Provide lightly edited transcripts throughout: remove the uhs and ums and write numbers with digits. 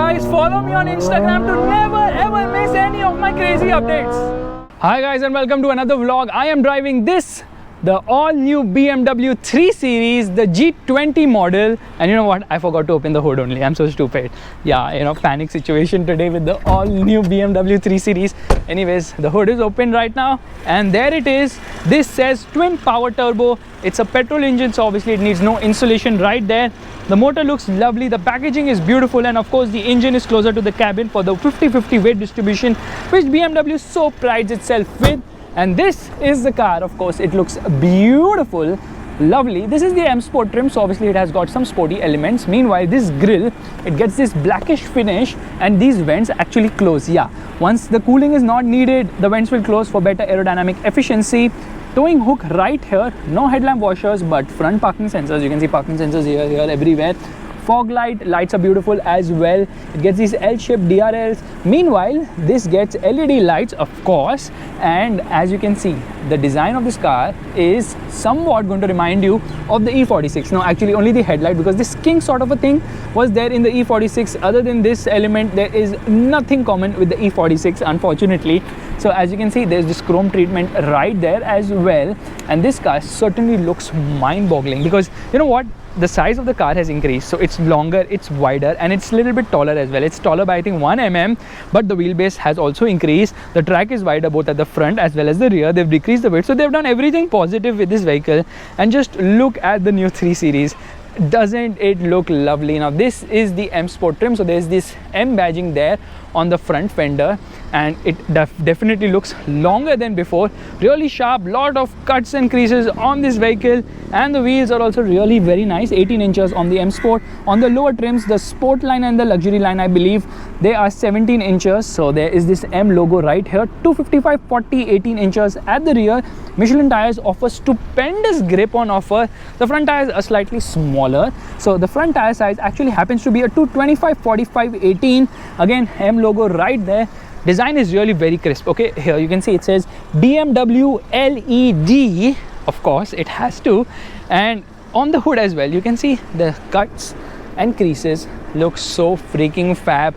guys, follow me on Instagram to never ever miss any of my crazy updates. Hi guys and welcome to another vlog. I am driving this, the all new BMW 3 Series, the G20 model. And you know what, I forgot to open the hood only. I'm so stupid. Yeah, you know, panic situation today with the all new BMW 3 Series. Anyways, the hood is open right now and there it is. This says twin power turbo. It's a petrol engine, so obviously it needs no insulation right there. The motor looks lovely, the packaging is beautiful, and of course the engine is closer to the cabin for the 50-50 weight distribution, which BMW so prides itself with. And this is the car. Of course, it looks beautiful, lovely. This is the M Sport trim, so obviously it has got some sporty elements. Meanwhile, this grille, it gets this blackish finish and these vents actually close. Yeah, once the cooling is not needed, the vents will close for better aerodynamic efficiency. Towing hook right here, no headlamp washers but front parking sensors. You can see parking sensors here, everywhere. Fog lights are beautiful as well. It gets these L-shaped DRLs. Meanwhile, this gets LED lights, of course. And as you can see, the design of this car is somewhat going to remind you of the E46. No, actually only the headlight, because this king sort of a thing was there in the E46. Other than this element, there is nothing common with the E46, unfortunately. So as you can see, there's this chrome treatment right there as well. And this car certainly looks mind-boggling, because you know what? The size of the car has increased, so it's longer, it's wider, and it's a little bit taller as well. It's taller by I think 1 mm, but the wheelbase has also increased. The track is wider both at the front as well as the rear. They've decreased the weight, so they've done everything positive with this vehicle. And just look at the new 3 Series. Doesn't it look lovely? Now this is the M Sport trim, so there's this M badging there on the front fender, and it definitely looks longer than before. Really sharp, lot of cuts and creases on this vehicle, and the wheels are also really very nice, 18 inches on the M Sport. On the lower trims, the Sport line and the luxury line, I believe they are 17 inches. So there is this M logo right here. 255 40 18 inches at the rear. Michelin tires offer stupendous grip on offer. The front tires are slightly smaller, so the front tire size actually happens to be a 225 45 18. Again, M logo right there. Design is really very crisp. Okay, here you can see it says BMW LED. Of course it has to. And on the hood as well, you can see the cuts and creases look so freaking fab.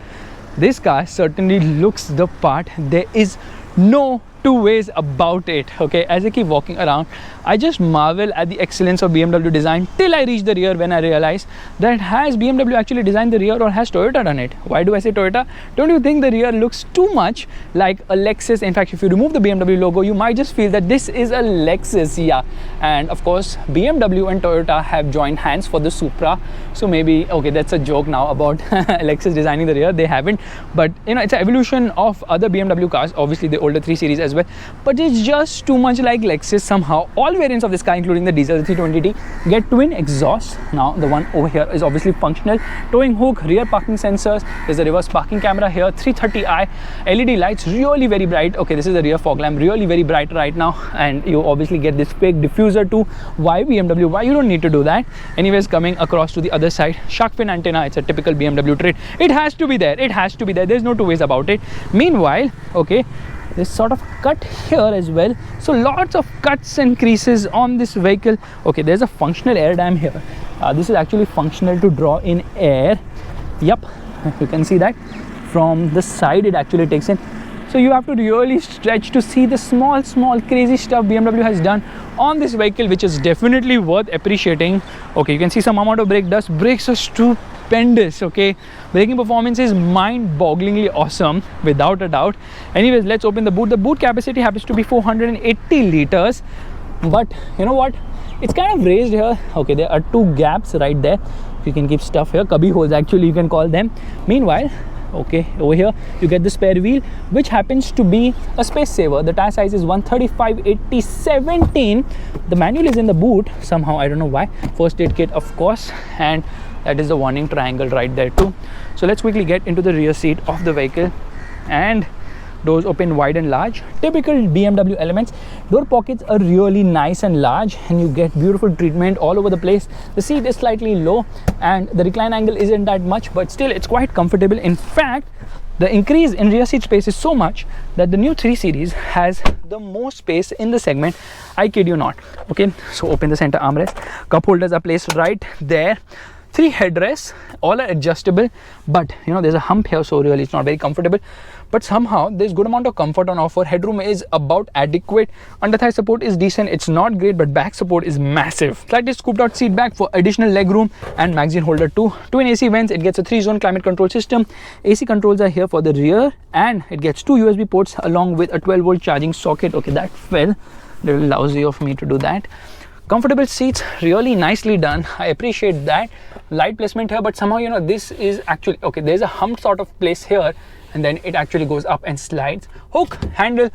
This car certainly looks the part. There is no two ways about it. Okay, as I keep walking around, I just marvel at the excellence of BMW design till I reach the rear, when I realize that has BMW actually designed the rear, or has Toyota done it? Why do I say Toyota? Don't you think the rear looks too much like a Lexus? In fact, if you remove the BMW logo, you might just feel that this is a Lexus. Yeah, and of course BMW and Toyota have joined hands for the Supra, so maybe, okay, that's a joke now about Lexus designing the rear. They haven't, but you know, it's an evolution of other BMW cars, obviously the older 3 Series as well, but it's just too much like Lexus somehow. All variants of this car, including the diesel, the 320D, get twin exhausts. Now the one over here is obviously functional. Towing hook, rear parking sensors, there's a reverse parking camera here, 330i, LED lights, really very bright. Okay, this is the rear fog lamp, really very bright right now, and you obviously get this fake diffuser too. Why BMW? Why? You don't need to do that. Anyways, coming across to the other side, shark fin antenna. It's a typical BMW trait. It has to be there. It has to be there. There's no two ways about it. Meanwhile, okay, this sort of cut here as well, so lots of cuts and creases on this vehicle. Okay, there's a functional air dam here. This is actually functional to draw in air. Yep, you can see that from the side it actually takes in. So you have to really stretch to see the small crazy stuff BMW has done on this vehicle, which is definitely worth appreciating. Okay, you can see some amount of brake dust. Brakes are stupendous. Okay, braking performance is mind-bogglingly awesome, without a doubt. Anyways, let's open the boot. The boot capacity happens to be 480 liters, but you know what, it's kind of raised here. Okay, there are 2 gaps right there. You can keep stuff here, cubby holes actually you can call them. Meanwhile, okay, over here you get the spare wheel, which happens to be a space saver. The tire size is 135 80 17. The manual is in the boot somehow, I don't know why. First aid kit, of course, and that is the warning triangle right there too. So let's quickly get into the rear seat of the vehicle, and doors open wide and large, typical BMW elements. Door pockets are really nice and large, and you get beautiful treatment all over the place. The seat is slightly low and the recline angle isn't that much, but still it's quite comfortable. In fact, the increase in rear seat space is so much that the new 3 Series has the most space in the segment. I kid you not. Okay, so open the center armrest. Cup holders are placed right there. 3 headrests, all are adjustable, but you know, there's a hump here, so really it's not very comfortable, but somehow there's good amount of comfort on offer. Headroom is about adequate, under thigh support is decent, it's not great, but back support is massive. Slightly scooped out seat back for additional leg room and magazine holder too. Twin AC vents, it gets a 3-zone climate control system. AC controls are here for the rear, and it gets 2 USB ports along with a 12-volt charging socket. Okay, that fell, little lousy of me to do that. Comfortable seats, really nicely done, I appreciate that. Light placement here, but somehow, you know, this is actually okay, there's a hump sort of place here, and then it actually goes up and slides. Hook, handle,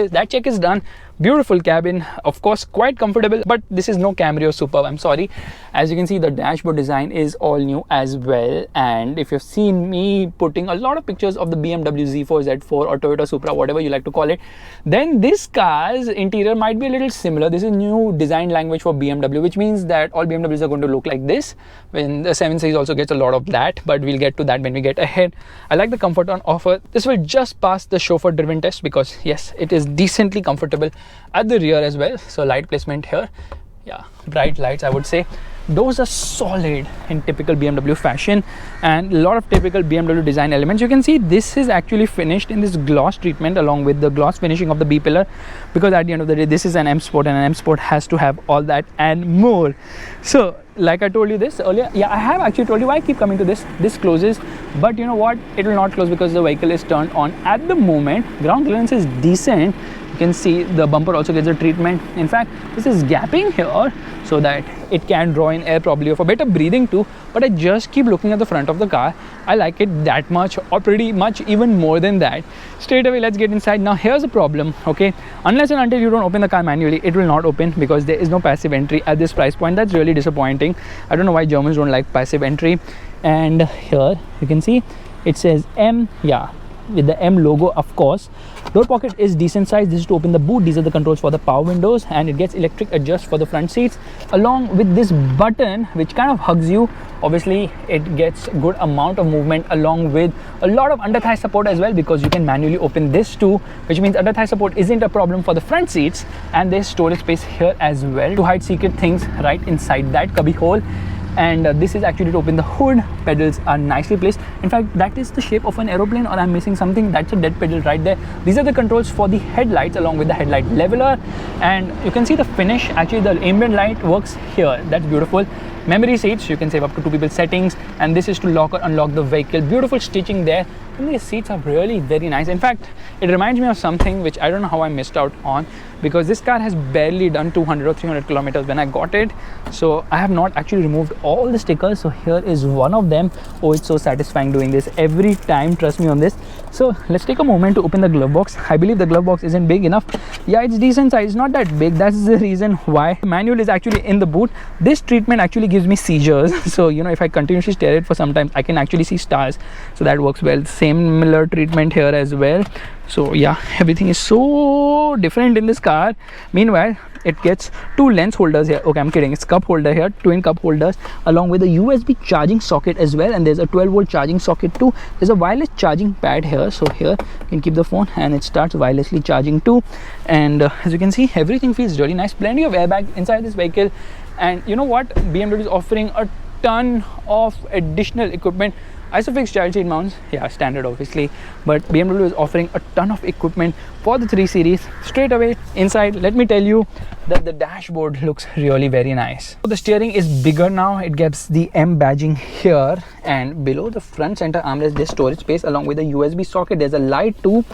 that check is done. Beautiful cabin, of course, quite comfortable, but this is no Camry or Superb, I'm sorry. As you can see, the dashboard design is all new as well, and if you've seen me putting a lot of pictures of the BMW Z4, Z4 or Toyota Supra, whatever you like to call it, then this car's interior might be a little similar. This is new design language for BMW, which means that all BMWs are going to look like this. When the 7 Series also gets a lot of that, but we'll get to that when we get ahead. I like the comfort on offer. This will just pass the chauffeur driven test because yes, it is decently comfortable at the rear as well. So light placement here, yeah, bright lights, I would say. Doors are solid in typical BMW fashion, and a lot of typical BMW design elements. You can see this is actually finished in this gloss treatment along with the gloss finishing of the B pillar, because at the end of the day this is an M Sport, and an M Sport has to have all that and more. So like I told you this earlier, yeah, I have actually told you why I keep coming to this. This closes, but you know what, it will not close because the vehicle is turned on at the moment. Ground clearance is decent. You can see the bumper also gets a treatment. In fact, this is gapping here so that it can draw in air probably for better breathing too, but I just keep looking at the front of the car. I like it that much, or pretty much even more than that. Straight away, let's get inside. Now here's a problem, okay, unless and until you don't open the car manually, it will not open because there is no passive entry at this price point. That's really disappointing. I don't know why Germans don't like passive entry. And here you can see it says M, yeah, with the M logo, of course. Door pocket is decent size. This is to open the boot. These are the controls for the power windows, and it gets electric adjust for the front seats along with this button which kind of hugs you. Obviously it gets good amount of movement along with a lot of under thigh support as well, because you can manually open this too, which means under thigh support isn't a problem for the front seats. And there's storage space here as well to hide secret things right inside that cubby hole. And this is actually to open the hood. Pedals are nicely placed. In fact, that is the shape of an aeroplane, or I'm missing something. That's a dead pedal right there. These are the controls for the headlights along with the headlight leveler, and you can see the finish. Actually, the ambient light works here. That's beautiful. Memory seats, you can save up to 2 people settings, and this is to lock or unlock the vehicle. Beautiful stitching there, and these seats are really very nice. In fact, it reminds me of something which I don't know how I missed out on, because this car has barely done 200 or 300 kilometers when I got it, so I have not actually removed all the stickers. So here is one of them. Oh, it's so satisfying doing this every time, trust me on this. So let's take a moment to open the glove box. I believe the glove box isn't big enough. Yeah, it's decent size, it's not that big. That's the reason why manual is actually in the boot. This treatment actually gives me seizures, so you know, if I continuously stare at it for some time, I can actually see stars, so that works well. Similar treatment here as well. So yeah, everything is so different in this car. Meanwhile, it gets 2 lens holders here. Okay, I'm kidding, it's cup holder here, twin cup holders along with a USB charging socket as well, and there's a 12-volt charging socket too. There's a wireless charging pad here, so here you can keep the phone and it starts wirelessly charging too. And as you can see, everything feels really nice. Plenty of airbag inside this vehicle. And you know what, BMW is offering a ton of additional equipment. Isofix child seat mounts, yeah, standard obviously, but BMW is offering a ton of equipment for the 3 Series. Straight away inside, let me tell you that the dashboard looks really very nice. So the steering is bigger now. It gets the M badging here, and below the front center armrest there's storage space along with a USB socket. There's a light too,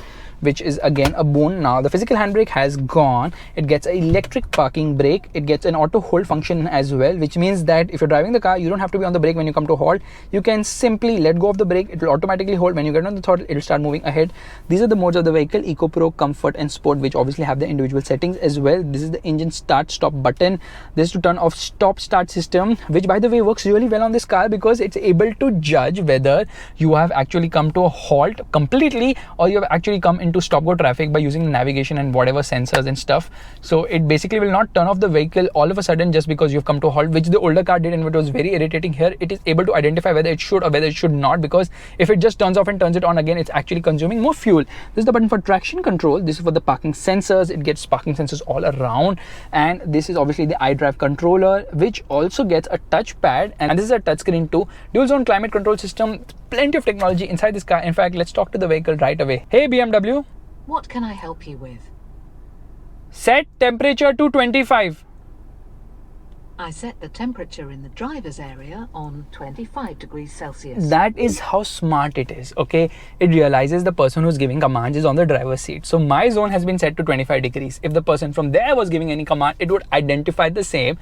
which is again a boon. Now the physical handbrake has gone. It gets an electric parking brake. It gets an auto hold function as well, which means that if you're driving the car, you don't have to be on the brake when you come to a halt. You can simply let go of the brake. It will automatically hold. When you get on the throttle, it will start moving ahead. These are the modes of the vehicle: Eco, Pro, Comfort and Sport, which obviously have the individual settings as well. This is the engine start stop button. This is to turn off stop start system, which by the way works really well on this car, because it's able to judge whether you have actually come to a halt completely or you have actually come into stop-go traffic by using navigation and whatever sensors and stuff. So it basically will not turn off the vehicle all of a sudden just because you've come to a halt, which the older car did, and it was very irritating. Here it is able to identify whether it should or whether it should not, because if it just turns off and turns it on again, it's actually consuming more fuel. This is the button for traction control. This is for the parking sensors. It gets parking sensors all around, and this is obviously the iDrive controller, which also gets a touchpad, and this is a touchscreen too. Dual zone climate control system. Plenty of technology inside this car. In fact, let's talk to the vehicle right away. Hey BMW, what can I help you with? Set temperature to 25. I set the temperature in the driver's area on 25 degrees Celsius. That is how smart it is, okay? It realizes the person who's giving commands is on the driver's seat. So my zone has been set to 25 degrees. If the person from there was giving any command, it would identify the same.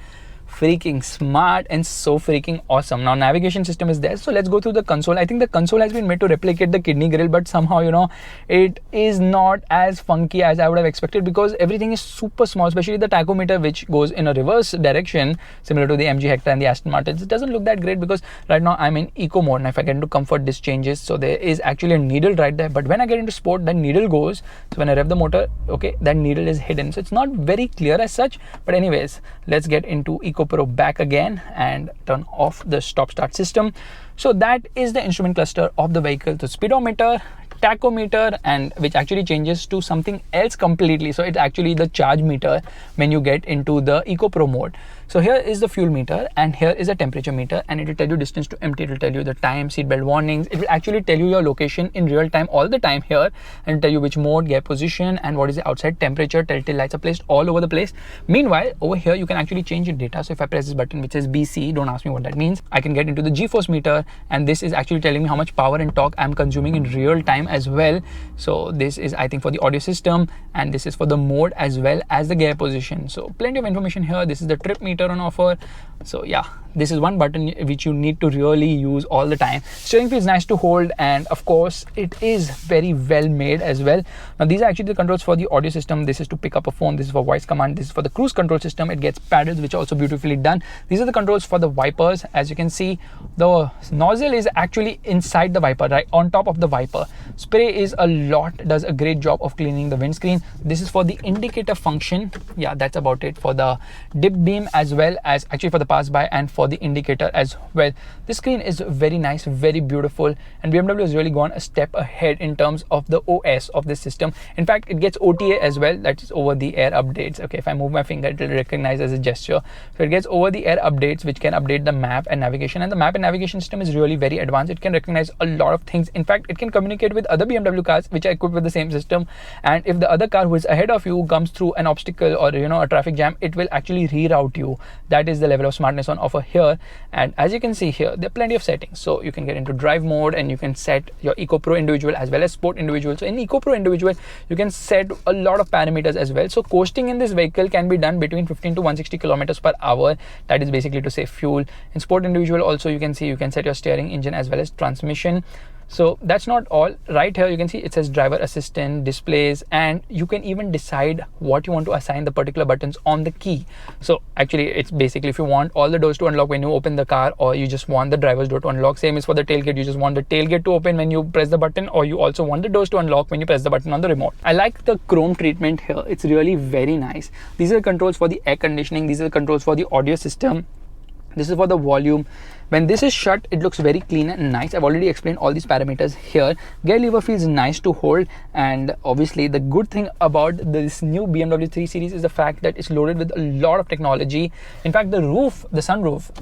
Freaking smart and so freaking awesome. Now navigation system is there, so let's go through the console. I think the console has been made to replicate the kidney grill, but somehow, you know, it is not as funky as I would have expected, because everything is super small, especially the tachometer, which goes in a reverse direction similar to the MG Hector and the Aston Martin. It doesn't look that great because right now I'm in eco mode, and if I get into comfort, this changes. So there is actually a needle right there, but when I get into sport, that needle goes. So when I rev the motor, okay, that needle is hidden, so it's not very clear as such. But anyways, let's get into Eco Pro back again and turn off the stop start system. So that is the instrument cluster of the vehicle. The speedometer, tachometer, and which actually changes to something else completely. So it's actually the charge meter when you get into the Eco Pro mode. So here is the fuel meter, and here is a temperature meter, and it will tell you distance to empty. It will tell you the time, seatbelt warnings. It will actually tell you your location in real time all the time here, and tell you which mode, gear position, and what is the outside temperature. Telltale lights are placed all over the place. Meanwhile, over here you can actually change your data. So if I press this button which says BC, don't ask me what that means, I can get into the G-force meter, and this is actually telling me how much power and torque I'm consuming in real time as well. So this is, I think, for the audio system, and this is for the mode as well as the gear position. So plenty of information here. This is the trip meter on offer. So yeah, this is one button which you need to really use all the time. Steering feels nice to hold, and of course it is very well made as well. Now these are actually the controls for the audio system. This is to pick up a phone, this is for voice command, this is for the cruise control system. It gets paddles, which are also beautifully done. These are the controls for the wipers. As you can see, the nozzle is actually inside the wiper, right on top of the wiper. Spray is a lot, does a great job of cleaning the windscreen. This is for the indicator function. Yeah, that's about it. For the dip beam, as well as actually for the pass by and for the indicator as well. This screen is very nice, very beautiful, and BMW has really gone a step ahead in terms of the OS of this system. In fact, it gets OTA as well, that is over the air updates. Okay, if I move my finger, it will recognize as a gesture. So it gets over the air updates, which can update the map and navigation, and the map and navigation system is really very advanced. It can recognize a lot of things. In fact, it can communicate with other BMW cars which are equipped with the same system, and if the other car who is ahead of you comes through an obstacle or, you know, a traffic jam, it will actually reroute you. That is the level of smartness on offer here. And as you can see here, there are plenty of settings. So you can get into drive mode, and you can set your Eco Pro individual as well as sport individual. So in Eco Pro individual, you can set a lot of parameters as well. So coasting in this vehicle can be done between 15 to 160 kilometers per hour. That is basically to save fuel. In sport individual also, you can see you can set your steering, engine, as well as transmission. So that's not all. Right here you can see it says driver assistant, displays, and you can even decide what you want to assign the particular buttons on the key. So actually it's basically if you want all the doors to unlock when you open the car, or you just want the driver's door to unlock. Same is for the tailgate. You just want the tailgate to open when you press the button, or you also want the doors to unlock when you press the button on the remote. I like the chrome treatment here. It's really very nice. These are the controls for the air conditioning. These are the controls for the audio system. This is for the volume. When this is shut, it looks very clean and nice. I've already explained all these parameters here. Gear lever feels nice to hold, and obviously the good thing about this new BMW 3 Series is the fact that it's loaded with a lot of technology. In fact, the roof, the sunroof,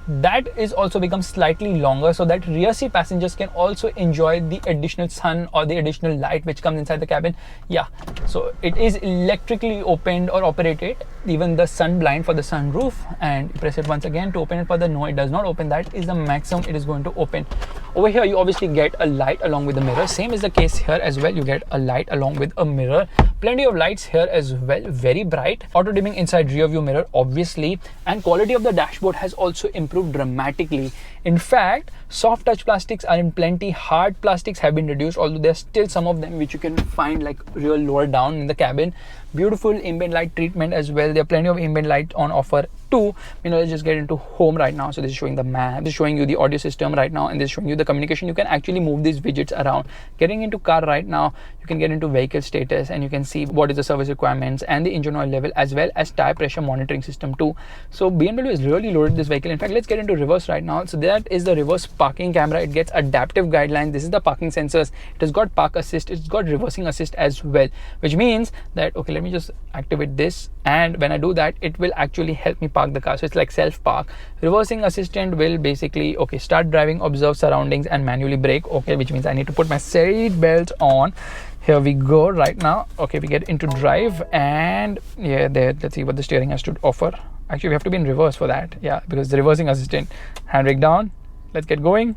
that is also become slightly longer, so that rear seat passengers can also enjoy the additional sun or the additional light which comes inside the cabin. Yeah, so it is electrically opened or operated, even the sun blind for the sunroof, and press it once again to open it further. No, it does not open. That is the maximum it is going to open. Over here you obviously get a light along with the mirror. Same is the case here as well. You get a light along with a mirror. Plenty of lights here as well, very bright. Auto dimming inside rear view mirror obviously, and quality of the dashboard has also improved dramatically. In fact, Soft touch plastics are in plenty. Hard plastics have been reduced, although there's still some of them which you can find like real lower down in the cabin. Beautiful ambient light treatment as well. There are plenty of ambient light on offer too. Let's just get into home right now. So this is showing the map, this is showing you the audio system right now, and this is showing you the communication. You can actually move these widgets around. Getting into car right now, you can get into vehicle status and you can see what is the service requirements and the engine oil level, as well as tire pressure monitoring system too. So BMW has really loaded this vehicle. In fact, let's get into reverse right now. So that is the reverse parking camera. It gets adaptive guidelines. This is the parking sensors. It has got park assist. It's got reversing assist as well, which means that, okay, let me just activate this, and when I do that, it will actually help me park the car. So it's like self park. Reversing assistant will basically, okay, start driving, observe surroundings, and manually brake. Okay, which means I need to put my seat belt on. Here we go right now. Okay, we get into drive, and yeah, there, let's see what the steering has to offer. Actually, we have to be in reverse for that. Yeah, because the reversing assistant. Handbrake down. Let's get going.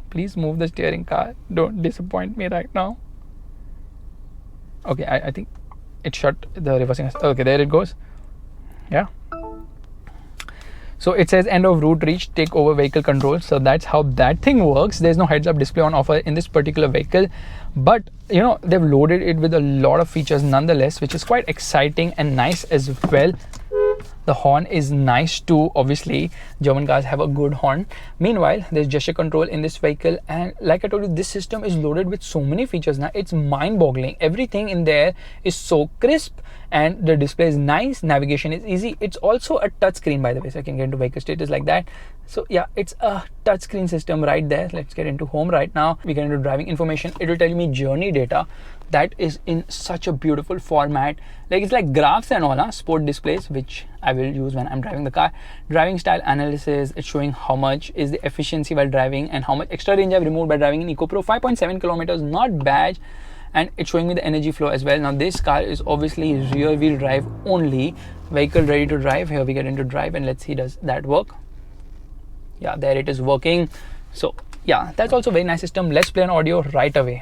Please move the steering, car. Don't disappoint me right now. Okay, I think it shut the reversing. Okay, there it goes. Yeah. So it says end of route reached, take over vehicle control. So that's how that thing works. There's no heads up display on offer in this particular vehicle, but you know, they've loaded it with a lot of features nonetheless, which is quite exciting and nice as well. The horn is nice too. Obviously, German cars have a good horn. Meanwhile, there's gesture control in this vehicle, and like I told you, this system is loaded with so many features now. It's mind-boggling. Everything in there is so crisp, and the display is nice. Navigation is easy. It's also a touch screen, by the way, so I can get into vehicle status like that. So yeah, it's a touch screen system right there. Let's get into home right now. We get into driving information. It will tell me journey data. That is in such a beautiful format. Like, it's like graphs and all, sport displays, which I will use when I'm driving the car. Driving style analysis. It's showing how much is the efficiency while driving and how much extra range I've removed by driving in EcoPro. 5.7 kilometers, not bad. And it's showing me the energy flow as well. Now this car is obviously rear wheel drive only. Vehicle ready to drive. Here we get into drive, and let's see, does that work? Yeah, there it is working. So yeah, that's also a very nice system. Let's play an audio right away.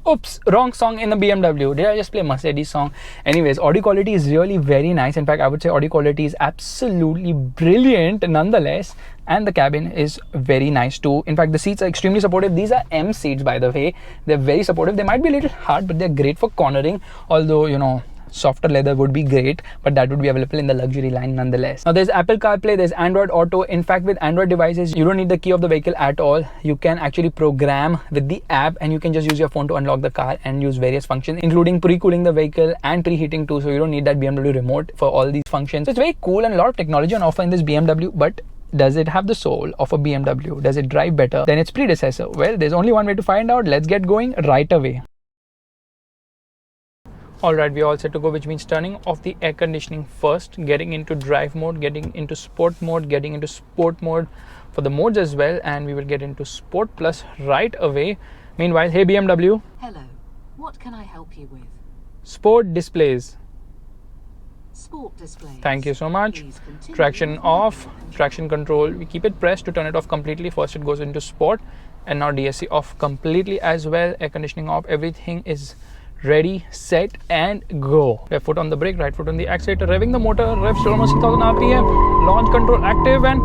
Oops, wrong song in the BMW. Did I just play Mercedes song? Anyways, audio quality is really very nice. In fact, I would say audio quality is absolutely brilliant nonetheless. And the cabin is very nice too. In fact, the seats are extremely supportive. These are M seats, by the way. They're very supportive. They might be a little hard, but they're great for cornering. Although, you know, softer leather would be great, but that would be available in the luxury line nonetheless. Now there's Apple CarPlay, there's Android Auto. In fact, with Android devices, you don't need the key of the vehicle at all. You can actually program with the app, and you can just use your phone to unlock the car and use various functions, including pre-cooling the vehicle and preheating too. So you don't need that BMW remote for all these functions. So it's very cool and a lot of technology on offer in this BMW, but does it have the soul of a BMW? Does it drive better than its predecessor? Well, there's only one way to find out. Let's get going right away. Alright, we're all set to go, which means turning off the air conditioning first, getting into drive mode, getting into sport mode, getting into sport mode for the modes as well, and we will get into Sport Plus right away. Meanwhile, hey BMW. Hello, what can I help you with? Sport displays. Sport displays. Thank you so much. Traction off, traction control. We keep it pressed to turn it off completely. First it goes into sport, and now DSC off completely as well. Air conditioning off. Everything is ready, set, and go. Left foot on the brake, right foot on the accelerator, revving the motor, revs to almost 6000 RPM, launch control active, and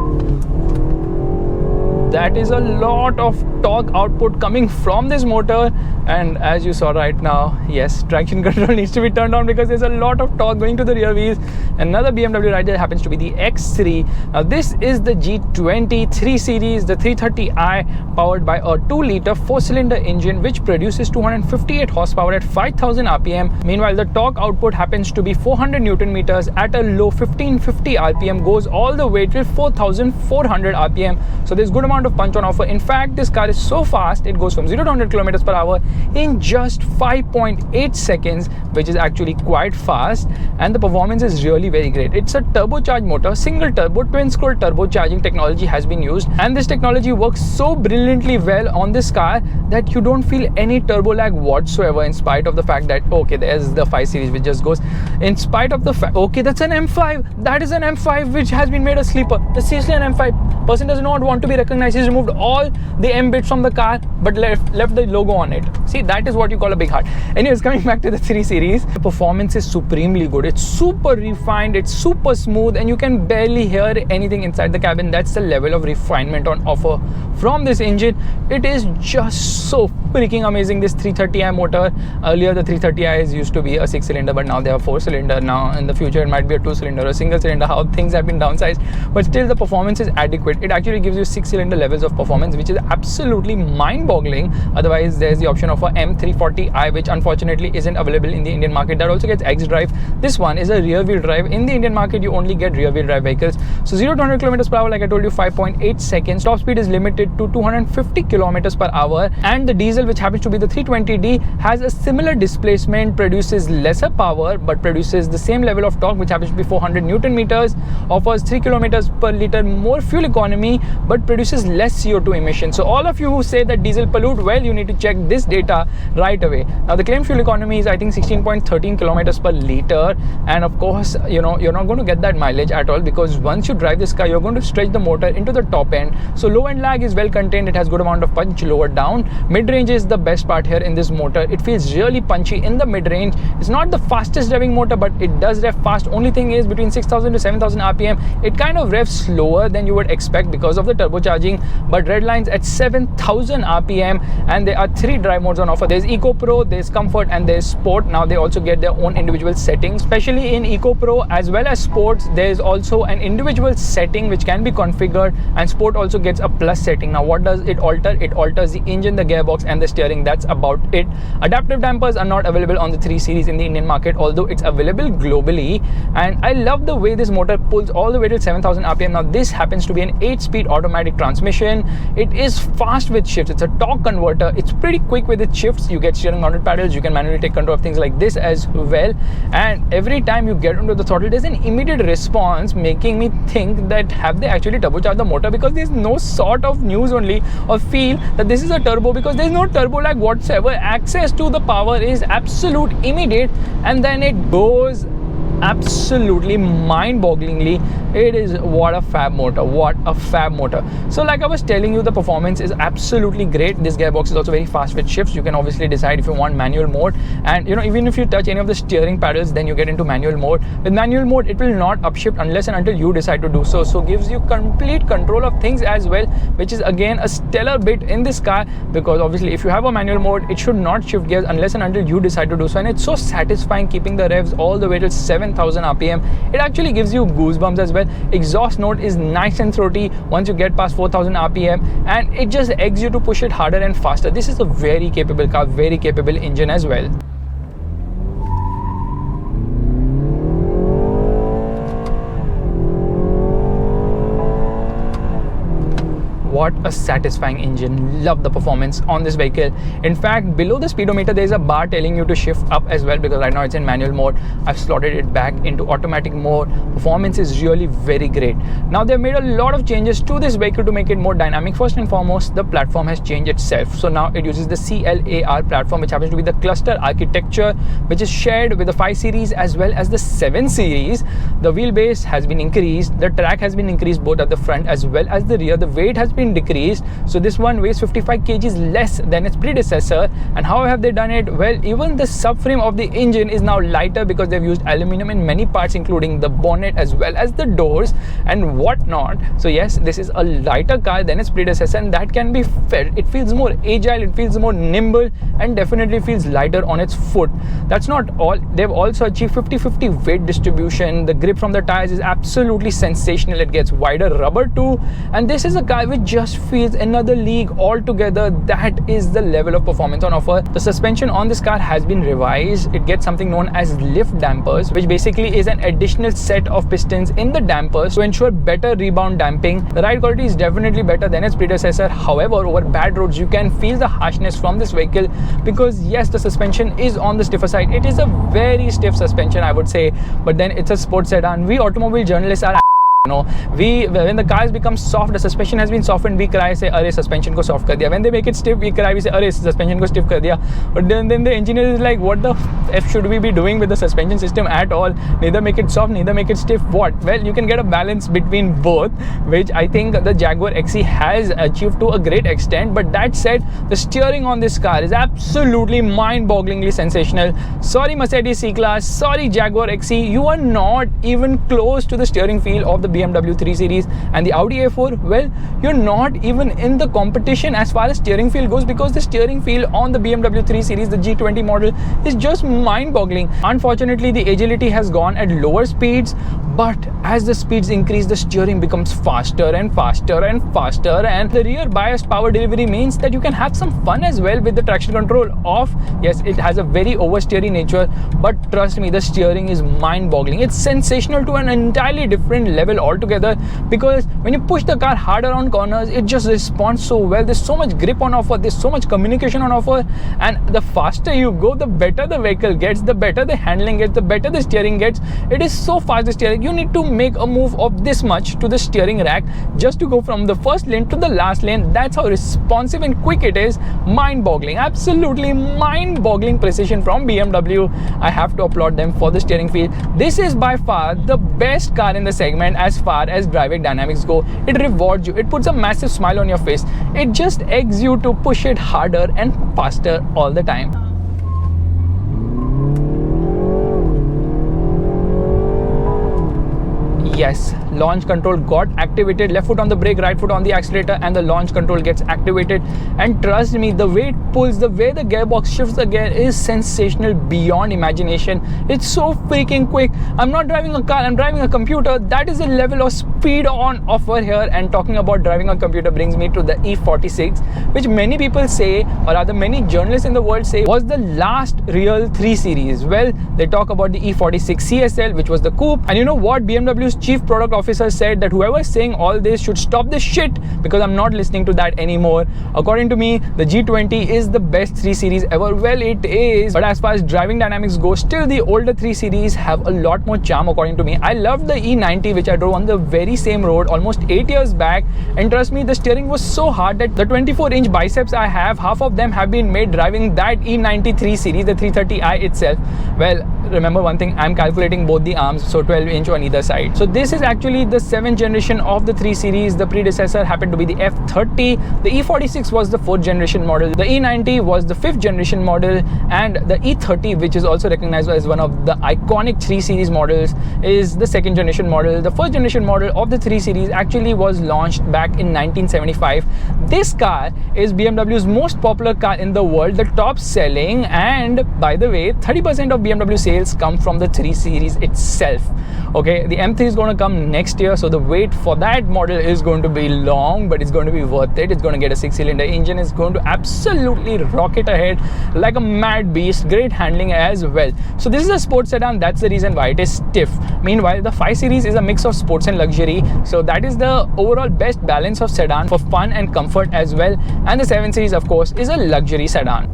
that is a lot of torque output coming from this motor. And as you saw right now, yes, traction control needs to be turned on because there's a lot of torque going to the rear wheels. Another BMW right there happens to be the X3. Now this is the G20 3 Series, the 330i, powered by a 2-liter 4-cylinder engine which produces 258 horsepower at 5000 RPM. Meanwhile, the torque output happens to be 400 Newton meters at a low 1550 RPM, goes all the way till 4400 RPM. So there's good amount of punch on offer. In fact, this car is so fast, it goes from 0 to 100 kilometers per hour in just 5.8 seconds, which is actually quite fast, and the performance is really very great. It's a turbocharged motor, single turbo, twin scroll turbocharging technology has been used, and this technology works so brilliantly well on this car that you don't feel any turbo lag whatsoever, in spite of the fact that, okay, there's the 5 Series which just goes, in spite of the fact, okay, that's an M5, that is an M5 which has been made a sleeper. That's seriously an M5. Person does not want to be recognized. He's removed all the M bits from the car, but left the logo on it. See, that is what you call a big heart. Anyways, coming back to the 3 Series, the performance is supremely good. It's super refined, it's super smooth, and you can barely hear anything inside the cabin. That's the level of refinement on offer from this engine. It is just so freaking amazing. This 330i motor, earlier the 330i's used to be a 6-cylinder, but now they are 4-cylinder. Now in the future it might be a 2-cylinder or single cylinder, how things have been downsized, but still the performance is adequate. It actually gives you 6-cylinder levels of performance, which is absolutely mind-boggling. Otherwise there's the option of a M340i, which unfortunately isn't available in the Indian market. That also gets iDrive. This one is a rear-wheel drive. In the Indian market you only get rear-wheel drive vehicles. So 0 to 100 kilometers per hour, like I told you, 5.8 seconds. Top speed is limited to 250 kilometers per hour, and the diesel, which happens to be the 320d, has a similar displacement, produces lesser power but produces the same level of torque, which happens to be 400 Newton meters, offers 3 kilometers per liter more fuel economy but produces less CO2 emissions. So all of you who say that diesel pollute, well, you need to check this data right away. Now the claimed fuel economy is, I think, 16.13 kilometers per liter, and of course, you know, you're not going to get that mileage at all, because once you drive this car, you're going to stretch the motor into the top end. So low end lag is well contained. It has good amount of punch lower down. Mid range is the best part here in this motor. It feels really punchy in the mid range. It's not the fastest revving motor, but it does rev fast. Only thing is, between 6,000 to 7,000 rpm, it kind of revs slower than you would expect because of the turbocharging, but red lines at 7,000 rpm. And there are 3 drive modes on offer. There's Eco Pro, there's Comfort, and there's Sport. Now they also get their own individual settings, especially in Eco Pro as well as Sports. There's also an individual setting which can be configured, and Sport also gets a plus setting. Now what does it alter? It alters the engine, the gearbox, and the steering. That's about it. Adaptive dampers are not available on the 3 Series in the Indian market, although it's available globally. And I love the way this motor pulls all the way till 7,000 rpm. Now this happens to be an 8-speed automatic transmission. It is fast with shifts. It's a torque converter. It's pretty quick with its shifts. You get steering mounted paddles. You can manually take control of things like this as well. And every time you get into the throttle, there's an immediate response, making me think that have they actually turbocharged the motor, because there's no sort of news only or feel that this is a turbo, because there's no turbo lag whatsoever. Access to the power is absolute immediate, and then it goes absolutely mind-bogglingly. It is what a fab motor, what a fab motor. So like I was telling you, the performance is absolutely great. This gearbox is also very fast with shifts. You can obviously decide if you want manual mode, and you know, even if you touch any of the steering paddles, then you get into manual mode. With manual mode, it will not upshift unless and until you decide to do so. So gives you complete control of things as well, which is again a stellar bit in this car, because obviously if you have a manual mode, it should not shift gears unless and until you decide to do so. And it's so satisfying keeping the revs all the way till 7,000 rpm. It actually gives you goosebumps as well. Exhaust note is nice and throaty once you get past 4,000 rpm, and it just eggs you to push it harder and faster. This is a very capable car, very capable engine as well. What a satisfying engine. Love the performance on this vehicle. In fact, below the speedometer there is a bar telling you to shift up as well, because right now it's in manual mode. I've slotted it back into automatic mode. Performance is really very great. Now they've made a lot of changes to this vehicle to make it more dynamic. First and foremost, the platform has changed itself. So now it uses the CLAR platform, which happens to be the cluster architecture, which is shared with the 5 Series as well as the 7 Series. The wheelbase has been increased. The track has been increased both at the front as well as the rear. The weight has been decreased, so this one weighs 55 kgs less than its predecessor. And how have they done it? Well, even the subframe of the engine is now lighter, because they've used aluminum in many parts, including the bonnet as well as the doors and whatnot. So yes, this is a lighter car than its predecessor, and that can be felt. It feels more agile, it feels more nimble, and definitely feels lighter on its foot. That's not all. They've also achieved 50-50 weight distribution. The grip from the tires is absolutely sensational. It gets wider rubber too, and this is a car which just feels another league altogether. That is the level of performance on offer. The suspension on this car has been revised. It gets something known as lift dampers, which basically is an additional set of pistons in the dampers to ensure better rebound damping. The ride quality is definitely better than its predecessor. However, over bad roads you can feel the harshness from this vehicle, because yes, the suspension is on the stiffer side. It is a very stiff suspension, I would say, but then it's a sports sedan. We automobile journalists are You know, when the cars become soft, the suspension has been softened, we cry, say, "Arey, suspension ko soft kar diya." When they make it stiff, we cry, we say, "Arey, suspension ko stiff kar diya." But then the engineer is like, "What the f should we be doing with the suspension system at all? Neither make it soft, neither make it stiff. What?" Well, you can get a balance between both, which I think the Jaguar XE has achieved to a great extent. But that said, the steering on this car is absolutely mind-bogglingly sensational. Sorry, Mercedes C-Class, sorry, Jaguar XE, you are not even close to the steering feel of the BMW 3 Series and the Audi A4. Well, you're not even in the competition as far as steering feel goes, because the steering feel on the BMW 3 Series, the G20 model, is just mind-boggling. Unfortunately, the agility has gone at lower speeds, but as the speeds increase, the steering becomes faster and faster and faster, and the rear biased power delivery means that you can have some fun as well with the traction control off. Yes, it has a very oversteering nature, but trust me, the steering is mind-boggling. It's sensational to an entirely different level altogether, because when you push the car hard around corners, it just responds so well. There's so much grip on offer, there's so much communication on offer, and the faster you go, the better the vehicle gets, the better the handling gets, the better the steering gets. It is so fast, the steering. You need to make a move of this much to the steering rack just to go from the first lane to the last lane. That's how responsive and quick it is. Mind-boggling, absolutely mind-boggling precision from BMW. I have to applaud them for the steering feel. This is by far the best car in the segment as far as driving dynamics go. It rewards you, it puts a massive smile on your face, it just eggs you to push it harder and faster all the time. Yes, launch control got activated. Left foot on the brake, right foot on the accelerator, and the launch control gets activated. And trust me, the way it pulls, the way the gearbox shifts the gear is sensational beyond imagination. It's so freaking quick. I'm not driving a car, I'm driving a computer. That is the level of speed on offer here. And talking about driving a computer brings me to the E46, which many people say, or rather many journalists in the world say, was the last real 3 Series. Well, they talk about the E46 CSL, which was the coupe. And you know what? BMW's chief product officer said that whoever is saying all this should stop this shit, because I'm not listening to that anymore. According to me, the G20 is the best 3 Series ever. Well, it is, but as far as driving dynamics go, still the older 3 Series have a lot more charm according to me. I loved the E90, which I drove on the very same road almost 8 years back, and trust me, the steering was so hard that the 24-inch biceps I have, half of them have been made driving that E90 3 Series, the 330i itself. Well, remember one thing, I'm calculating both the arms, so 12-inch on either side. So this is actually the 7th generation of the 3 Series. The predecessor happened to be the F30. The E46 was the 4th generation model. The E90 was the 5th generation model, and the E30, which is also recognized as one of the iconic 3 Series models, is the 2nd generation model. The 1st generation model of the 3 Series actually was launched back in 1975. This car is BMW's most popular car in the world, the top selling, and by the way, 30% of BMW sales come from the 3 Series itself. Okay, the M3 is going to come next year, so the wait for that model is going to be long, but it's going to be worth it. It's going to get a 6-cylinder engine. It's going to absolutely rocket ahead like a mad beast. Great handling as well. So this is a sports sedan. That's the reason why it is stiff. Meanwhile, the 5 Series is a mix of sports and luxury, so that is the overall best balance of sedan for fun and comfort as well. And the 7 Series, of course, is a luxury sedan.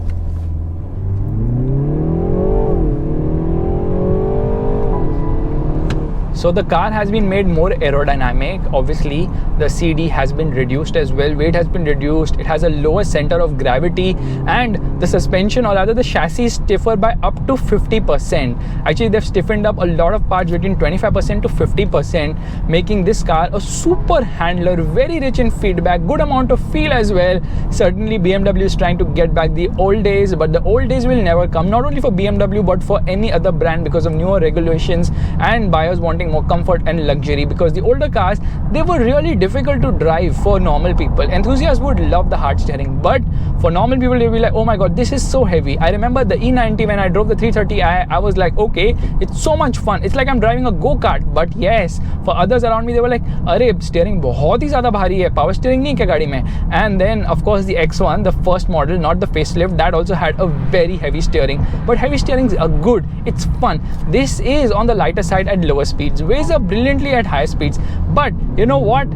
So the car has been made more aerodynamic. Obviously, the CD has been reduced as well. Weight has been reduced. It has a lower center of gravity, and the suspension, or rather the chassis, is stiffer by up to 50%. Actually, they've stiffened up a lot of parts between 25% to 50%, making this car a super handler, very rich in feedback, good amount of feel as well. Certainly, BMW is trying to get back the old days, but the old days will never come, not only for BMW, but for any other brand, because of newer regulations and buyers wanting more comfort and luxury. Because the older cars, they were really difficult to drive for normal people. Enthusiasts would love the hard steering, but for normal people, they will be like, oh my god, this is so heavy. I remember the E90 when I drove the 330i, I was like, okay, it's so much fun. It's like I'm driving a go-kart. But yes, for others around me, they were like, अरे steering बहुत ही ज़्यादा भारी है, power steering नहीं क्या गाड़ी में. And then of course the X1, the first model, not the facelift, that also had a very heavy steering. But heavy steerings are good. It's fun. This is on the lighter side at lower speeds, weighs up brilliantly at high speeds. But you know what?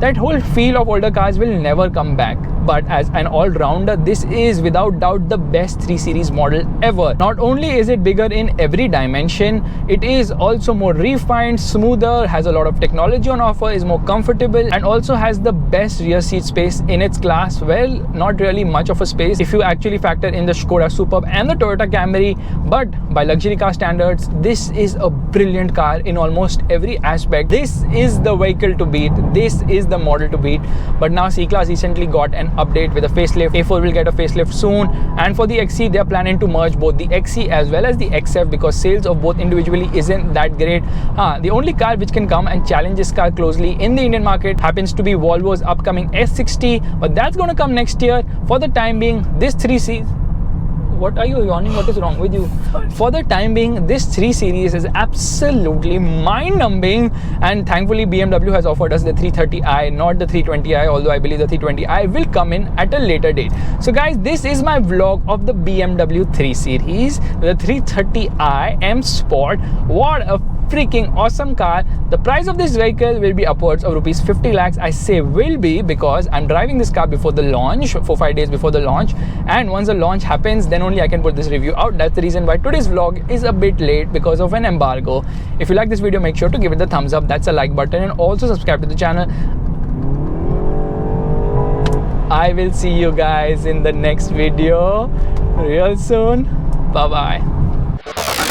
That whole feel of older cars will never come back. but as an all-rounder, this is without doubt the best 3 Series model ever. Not only is it bigger in every dimension, it is also more refined, smoother, has a lot of technology on offer, is more comfortable, and also has the best rear seat space in its class. Well, not really much of a space if you actually factor in the Skoda Superb and the Toyota Camry, but by luxury car standards, this is a brilliant car in almost every aspect. This is the vehicle to beat. This is the model to beat. But now C-Class recently got an update with a facelift. A4 will get a facelift soon, and for the XC, they are planning to merge both the XC as well as the XF because sales of both individually isn't that great. The only car which can come and challenge this car closely in the Indian market happens to be Volvo's upcoming S60, but that's going to come next year. For the time being, this 3 Series... What are you yawning? What is wrong with you? For the time being, this 3 Series is absolutely mind-numbing, and thankfully BMW has offered us the 330i, not the 320i, although I believe the 320i will come in at a later date. So guys, this is my vlog of the BMW 3 Series, the 330i M Sport. What a freaking awesome car. The price of this vehicle will be upwards of rupees 50 lakhs. I say will be because I'm driving this car before the launch, 4-5 days before the launch, and once the launch happens, then only I can put this review out. That's the reason why today's vlog is a bit late, because of an embargo. If you like this video, make sure to give it the thumbs up, that's a like button, and also subscribe to the channel. I will see you guys in the next video real soon. Bye bye.